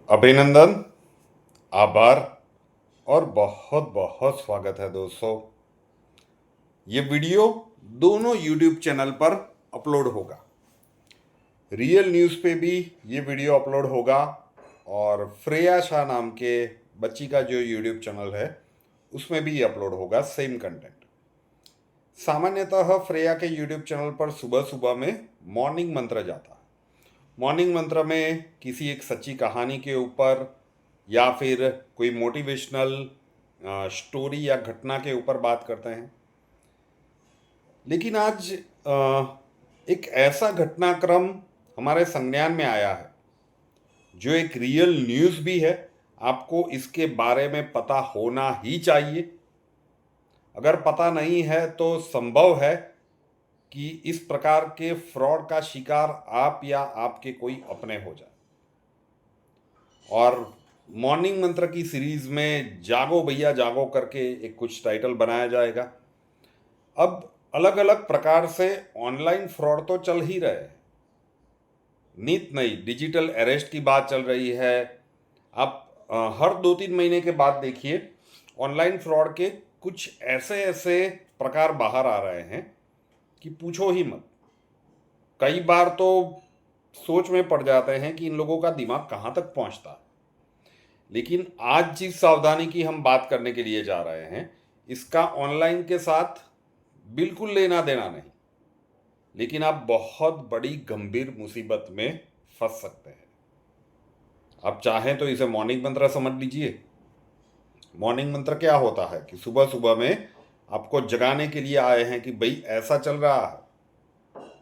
अभिनंदन, आभार और बहुत बहुत स्वागत है दोस्तों। ये वीडियो दोनों YouTube चैनल पर अपलोड होगा। रियल न्यूज़ पे भी ये वीडियो अपलोड होगा और श्रेया शाह नाम के बच्ची का जो YouTube चैनल है उसमें भी ये अपलोड होगा, सेम कंटेंट। सामान्यतः श्रेया के YouTube चैनल पर सुबह सुबह में मॉर्निंग मंत्र जाता है। मॉर्निंग मंत्र में किसी एक सच्ची कहानी के ऊपर या फिर कोई मोटिवेशनल स्टोरी या घटना के ऊपर बात करते हैं। लेकिन आज एक ऐसा घटनाक्रम हमारे संज्ञान में आया है जो एक रियल न्यूज़ भी है। आपको इसके बारे में पता होना ही चाहिए। अगर पता नहीं है तो संभव है कि इस प्रकार के फ्रॉड का शिकार आप या आपके कोई अपने हो जाए। और मॉर्निंग मंत्र की सीरीज में जागो भैया जागो करके एक कुछ टाइटल बनाया जाएगा। अब अलग अलग प्रकार से ऑनलाइन फ्रॉड तो चल ही रहे हैं। नित नई डिजिटल अरेस्ट की बात चल रही है। आप हर 2-3 महीने के बाद देखिए ऑनलाइन फ्रॉड के कुछ ऐसे ऐसे प्रकार बाहर आ रहे हैं कि पूछो ही मत। कई बार तो सोच में पड़ जाते हैं कि इन लोगों का दिमाग कहाँ तक पहुँचता है। लेकिन आज जिस सावधानी की हम बात करने के लिए जा रहे हैं इसका ऑनलाइन के साथ बिल्कुल लेना देना नहीं। लेकिन आप बहुत बड़ी गंभीर मुसीबत में फंस सकते हैं। आप चाहें तो इसे मॉर्निंग मंत्र समझ लीजिए। मॉर्निंग मंत्र क्या होता है कि सुबह सुबह में आपको जगाने के लिए आए हैं कि भाई ऐसा चल रहा है,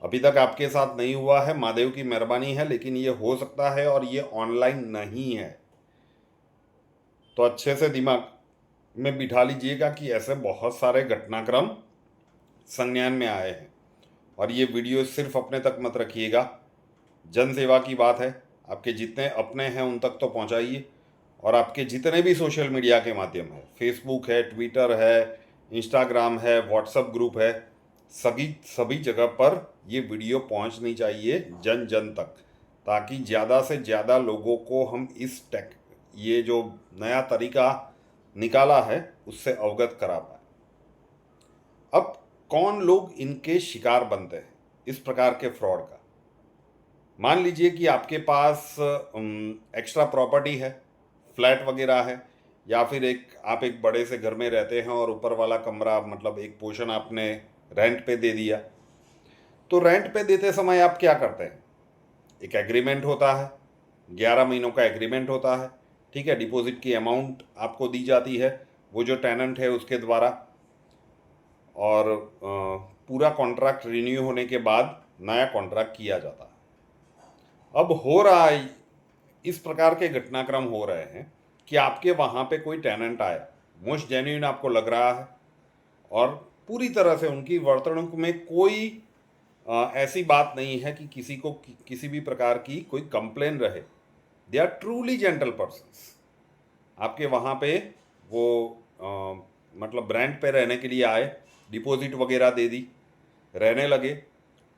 अभी तक आपके साथ नहीं हुआ है, महादेव की मेहरबानी है, लेकिन ये हो सकता है और ये ऑनलाइन नहीं है। तो अच्छे से दिमाग में बिठा लीजिएगा कि ऐसे बहुत सारे घटनाक्रम संज्ञान में आए हैं। और ये वीडियो सिर्फ अपने तक मत रखिएगा, जन सेवा की बात है। आपके जितने अपने हैं उन तक तो पहुंचाइए। और आपके जितने भी सोशल मीडिया के माध्यम है, फेसबुक है, ट्विटर है, इंस्टाग्राम है, व्हाट्सएप ग्रुप है, सभी सभी जगह पर ये वीडियो पहुंचनी चाहिए जन जन तक, ताकि ज़्यादा से ज़्यादा लोगों को हम इस टेक ये जो नया तरीका निकाला है उससे अवगत करा पाए। अब कौन लोग इनके शिकार बनते हैं इस प्रकार के फ्रॉड का? मान लीजिए कि आपके पास एक्स्ट्रा प्रॉपर्टी है, फ्लैट वगैरह है, या फिर आप एक बड़े से घर में रहते हैं और ऊपर वाला कमरा मतलब एक पोर्शन आपने रेंट पे दे दिया। तो रेंट पे देते समय आप क्या करते हैं? एक एग्रीमेंट होता है, 11 महीनों का एग्रीमेंट होता है, ठीक है। डिपॉजिट की अमाउंट आपको दी जाती है वो जो टेनेंट है उसके द्वारा, और पूरा कॉन्ट्रैक्ट रिन्यू होने के बाद नया कॉन्ट्रैक्ट किया जाता है। अब हो रहा है, इस प्रकार के घटनाक्रम हो रहे हैं कि आपके वहाँ पे कोई टेनेंट आया, मोस्ट जेन्युइन आपको लग रहा है, और पूरी तरह से उनकी वर्तणूक में कोई ऐसी बात नहीं है कि किसी को किसी भी प्रकार की कोई कंप्लेन रहे। They are truly gentle persons. आपके वहाँ पे वो मतलब रेंट पे रहने के लिए आए, डिपॉजिट वगैरह दे दी, रहने लगे,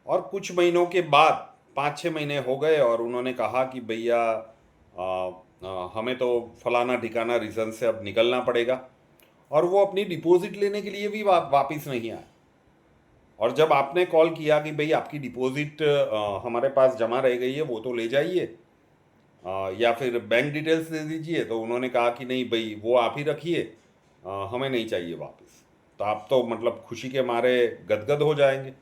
और कुछ महीनों के बाद 5-6 महीने हो गए और उन्होंने कहा कि भैया हमें तो फलाना ठिकाना रीज़न से अब निकलना पड़ेगा, और वो अपनी डिपॉजिट लेने के लिए भी वापस नहीं आए। और जब आपने कॉल किया कि भाई आपकी डिपॉजिट हमारे पास जमा रह गई है, वो तो ले जाइए, या फिर बैंक डिटेल्स दे दीजिए, तो उन्होंने कहा कि नहीं भाई वो आप ही रखिए, हमें नहीं चाहिए वापस। तो आप तो मतलब खुशी के मारे गदगद हो जाएंगे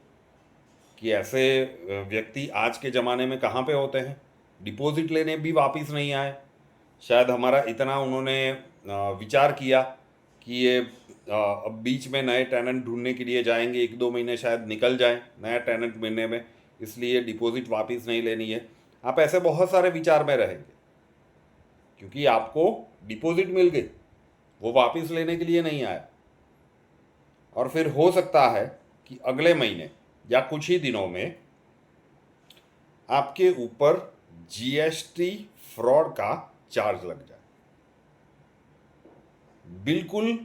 कि ऐसे व्यक्ति आज के ज़माने में कहाँ पे होते हैं। डिपॉजिट लेने भी वापस नहीं आए। शायद हमारा इतना उन्होंने विचार किया कि ये अब बीच में नए टेनेंट ढूंढने के लिए जाएंगे, 1-2 महीने शायद निकल जाएं नया टेनेंट मिलने में, इसलिए डिपॉजिट वापस नहीं लेनी है। आप ऐसे बहुत सारे विचार में रहेंगे क्योंकि आपको डिपॉजिट मिल गई, वो वापस लेने के लिए नहीं आया। और फिर हो सकता है कि अगले महीने या कुछ ही दिनों में आपके ऊपर जीएसटी फ्रॉड का चार्ज लग जाए। बिल्कुल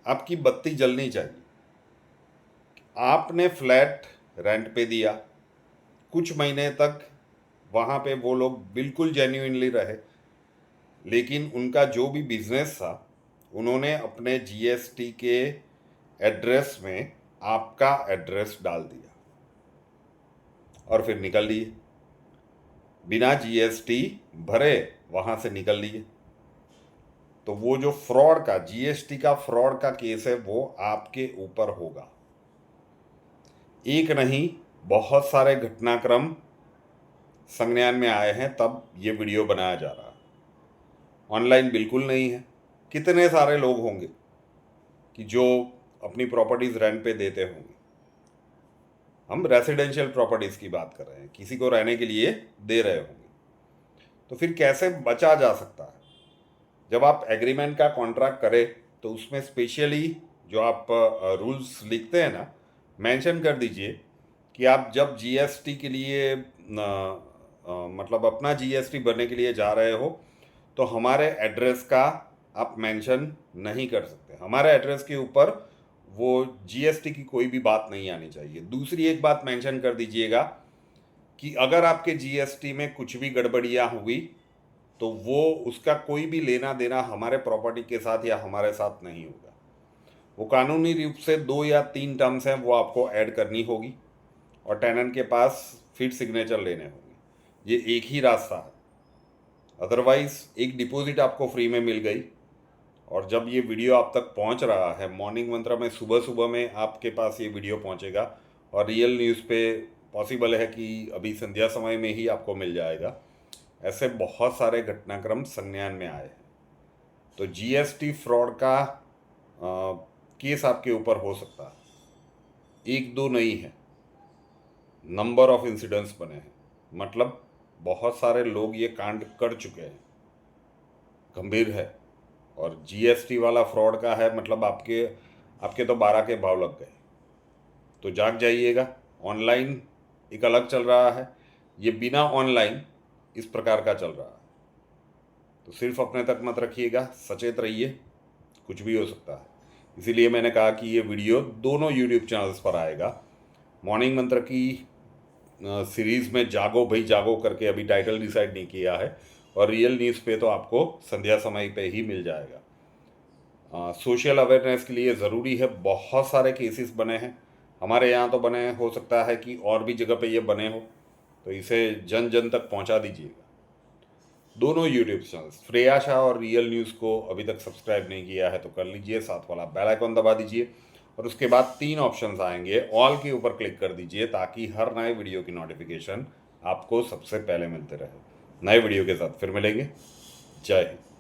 आपकी बत्ती जलनी चाहिए। आपने फ्लैट रेंट पे दिया, कुछ महीने तक वहाँ पे वो लोग बिल्कुल जेन्युइनली रहे, लेकिन उनका जो भी बिजनेस था उन्होंने अपने जीएसटी के एड्रेस में आपका एड्रेस डाल दिया और फिर निकल लिए, बिना जीएसटी भरे वहाँ से निकल लिए। तो वो जो फ्रॉड का, जीएसटी का फ्रॉड का केस है वो आपके ऊपर होगा। एक नहीं, बहुत सारे घटनाक्रम संज्ञान में आए हैं, तब ये वीडियो बनाया जा रहा है। ऑनलाइन बिल्कुल नहीं है। कितने सारे लोग होंगे कि जो अपनी प्रॉपर्टीज रेंट पे देते होंगे। हम रेसिडेंशियल प्रॉपर्टीज की बात कर रहे हैं, किसी को रहने के लिए दे रहे होंगे। तो फिर कैसे बचा जा सकता है? जब आप एग्रीमेंट का कॉन्ट्रैक्ट करें तो उसमें स्पेशली जो आप रूल्स लिखते हैं ना, मेंशन कर दीजिए कि आप जब जीएसटी के लिए मतलब अपना जीएसटी भरने के लिए जा रहे हो तो हमारे एड्रेस का आप मेंशन नहीं कर सकते। हमारे एड्रेस के ऊपर वो जीएसटी की कोई भी बात नहीं आनी चाहिए। दूसरी एक बात मेंशन कर दीजिएगा कि अगर आपके जीएसटी में कुछ भी गड़बड़ियाँ हुई तो वो उसका कोई भी लेना देना हमारे प्रॉपर्टी के साथ या हमारे साथ नहीं होगा। वो कानूनी रूप से 2 या 3 टर्म्स हैं, वो आपको ऐड करनी होगी और टेनेंट के पास फिट सिग्नेचर लेने होंगे। ये एक ही रास्ता है। अदरवाइज एक डिपॉजिट आपको फ्री में मिल गई, और जब ये वीडियो आप तक पहुंच रहा है, मॉर्निंग मंत्रा में सुबह सुबह में आपके पास ये वीडियो पहुंचेगा और रियल न्यूज़ पे पॉसिबल है कि अभी संध्या समय में ही आपको मिल जाएगा। ऐसे बहुत सारे घटनाक्रम संज्ञान में आए हैं। तो जीएसटी फ्रॉड का केस आपके ऊपर हो सकता है। एक दो नहीं है, नंबर ऑफ इंसिडेंट्स बने हैं। मतलब बहुत सारे लोग ये कांड कर चुके हैं। गंभीर है। और जीएसटी वाला फ्रॉड का है, मतलब आपके तो 12 के भाव लग गए। तो जाग जाइएगा। ऑनलाइन एक अलग चल रहा है, ये बिना ऑनलाइन इस प्रकार का चल रहा है। तो सिर्फ अपने तक मत रखिएगा, सचेत रहिए, कुछ भी हो सकता है। इसीलिए मैंने कहा कि ये वीडियो दोनों यूट्यूब चैनल्स पर आएगा। मॉर्निंग मंत्र की सीरीज़ में जागो भाई जागो करके अभी टाइटल डिसाइड नहीं किया है, और रियल न्यूज़ पे तो आपको संध्या समय पे ही मिल जाएगा। सोशल अवेयरनेस के लिए ज़रूरी है। बहुत सारे केसेस बने हैं हमारे यहाँ, तो बने, हो सकता है कि और भी जगह पे ये बने हो, तो इसे जन जन तक पहुँचा दीजिएगा। दोनों यूट्यूब चैनल्स श्रेया शाह और रियल न्यूज़ को अभी तक सब्सक्राइब नहीं किया है तो कर लीजिए, साथ वाला बेल आइकन दबा दीजिए, और उसके बाद 3 ऑप्शंस आएंगे, ऑल के ऊपर क्लिक कर दीजिए ताकि हर नए वीडियो की नोटिफिकेशन आपको सबसे पहले मिलते रहे। नए वीडियो के साथ फिर मिलेंगे। जय हिंद।